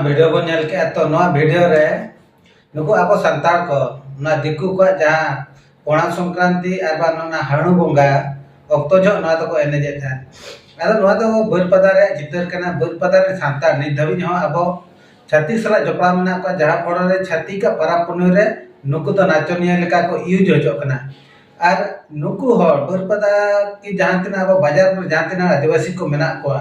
Video बन nail के तो वीडियो रे नुकु आबो संताल को दिकु को जहाँ पोणा संक्रांति और हाणु बंगा अक्तो जो तो को एनेजे थान आदो बरपदा रे चितर कना बरपदा रे सांताल नि धबी हो आबो छत्तीस सला जपड़ा मना को जहाँ पड़ रे छत्ती का परब पुनु रे नुकु तो नाचनिया लेका को यूज होजो कना और नुकु हर बरपदा की जहाँ तना आबो बाजार पर जहाँ तना आदिवासी को मेना को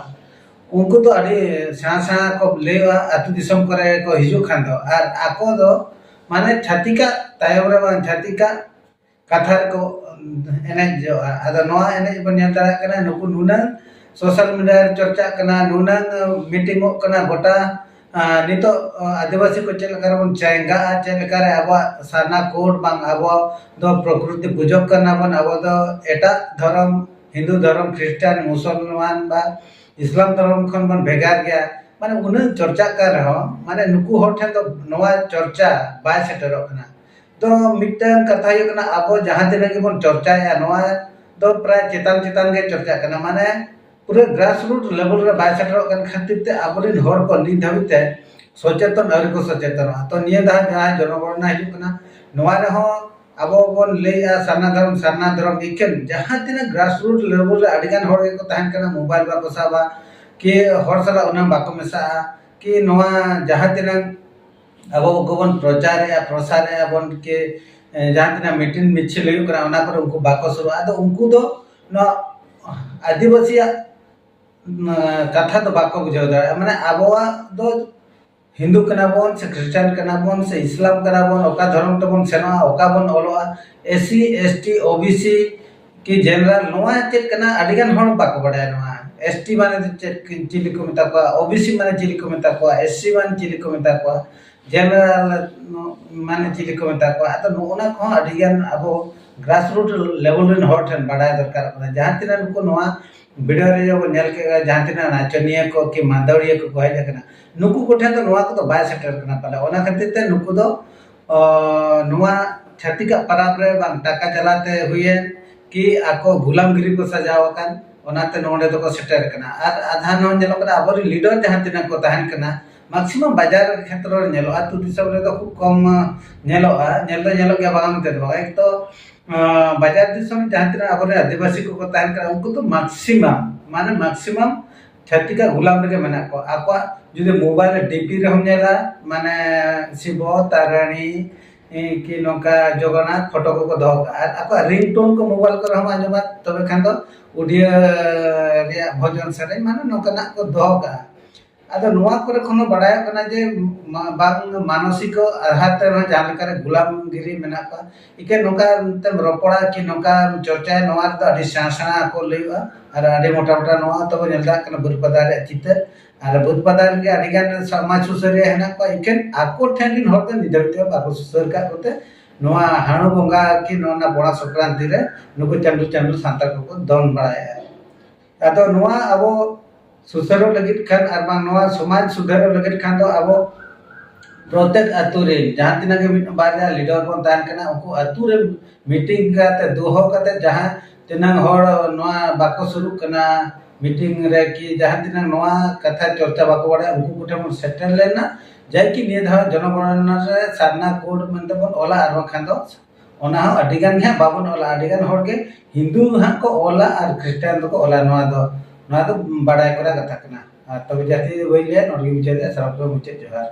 उनको तो अड़ी सेना सेना को ले अतु दिसम करे को हिजु खान दो और आको दो माने छाती का तायम रे बांग छाती का कथा को एने जो आदा नोआ एने बनिया तरा कना नुकु नुना सोशल मीडिया चर्चा कना नुना मीटिंग कना गोटा नितो आदिवासी को चल कर बन चाहेगा चल कर अब साना कोड बांग अब दो प्रकृति पूजक करना बन अब दो एटा धर्म हिंदू धर्म ख्रिस्टान मुसलमान बा इस्लाम धर्म खन बन भेगार गया माने उन चर्चा कर रहा माने नुकु हर ठन तो नवा चर्चा बाय सेटर कना तो मिटन कथा यो कना अब जहां तिना के बन चर्चा या नवा तो प्राय चेतन चेतन के चर्चा कना माने पूरे ग्रास रूट लेवल रे बाय सेटर कन खातिर ते अबरिन हर को नि धबिते सचेतन और को सचेतन तो निय दा जहां जनगणना हिजु कना नवा रे हो अब बन ले सारना धर्म इकेन जहाँ तीन ग्रास रूट लेवल अड़ीगान को तहन कना मोबाइल बाको साबा कि हर सला उना बाको मेसा कि नवा जहाँ तीन अब गोबन प्रचार या प्रसार बन के जहाँ तीन मीटिंग मिছিল हुई कना उना पर उनको बाको सुरु आदो उनको दो न आदिवासी कथा तो बाको बुझाव दा माने आबोआ दो हिंदू कना बोन से क्रिश्चियन कना बोन से इस्लाम कना बोन ओका धर्म तो बोन सेना ओका बोन ओलोआ एससी एसटी ओबीसी की जनरल नोआ चेक कना अडिगन हण बाको बडाय नोआ एसटी माने चिली को मेता को ओबीसी माने चिली को मेता को एससी माने चिली को मेता को जनरल माने चिली को मेता को तो नोना को अडिगन अबो ग्रास रूट लेवल रेन हॉट एंड बडाय दरकार कना जहां तिना को नोआ वीडियो रे जो नेल के जहां तिना नाचनिया को कि मादौड़िया को कहै जकना नुकु कोठे तो नोआ को तो बाय सेटर कना पाले ओना खातिर ते नुकु दो नोआ छाती का परब रे बांग टाका चलाते हुए कि आको गुलामगिरी को सजाव कान ओनाते नोंडे तो को सेटर कना और आधा न जेलो कना अबरी लीडर जहां तिना को तहन कना मैक्सिमम बाजार क्षेत्र रे नेलो अतु दिसम रे तो खूब कम नेलो नेलो के बांग ते बा एक तो बाजार दिसम जहां तिना अबरे आदिवासी को तहन कना उनको तो मैक्सिमम छाती का गुलाम रे मेना को आको जुदे मोबाइल डीपी रे हम नेला माने शिव तारानी कि नोका जगन्नाथ फोटो को दो आको रिंगटोन को मोबाइल को हम आजमा तबे खान दो ऑडियो रे भजन सरे माने नोका ना को दो का आदो नोआ करे कोनो बडाय कना जे बांग मानसिक आघात रे जान करे गुलामगिरी मेना का इके नोका तम रोपड़ा कि नोका चर्चा नोआ तो अडी सासना को लेवा और अडी मोटा मोटा नोआ तो नेलदा कना बुरपदा रे चितर और बुधपदा के अडिगान समाज सुसरिया हेना को इकेन आको ठेन हर तो निदरते बाको सुसर का कोते नोआ हाणु बंगा कि नोना बोणा संक्रांति रे नुको चंदू सांता को दन बडाया आदो नोआ अबो सुसरो लगित खान और बांग नोआ समाज सुधारो लगित खान दो अबो प्रत्येक अतु रे जहां तिना के बाजा लीडर को दान कना उनको अतु रे मीटिंग काते दोहो काते जहां तिना हर नोआ बाको शुरू कना मीटिंग रे कि जहां तिना नोआ कथा चर्चा बाको बडा उनको कोठे मन सेटल लेना जाय कि निय धा जनगणना रे सारना कोड मनते बन ओला आरो खान दो ओना हो अडिगान घे बाबन ओला अडिगान हर के हिंदू हा को ओला और क्रिश्चियन को ओला नोआ तो बडाय करा कथा कना तब जाति होइले नोडी मुचे सरप मुचे जोहार।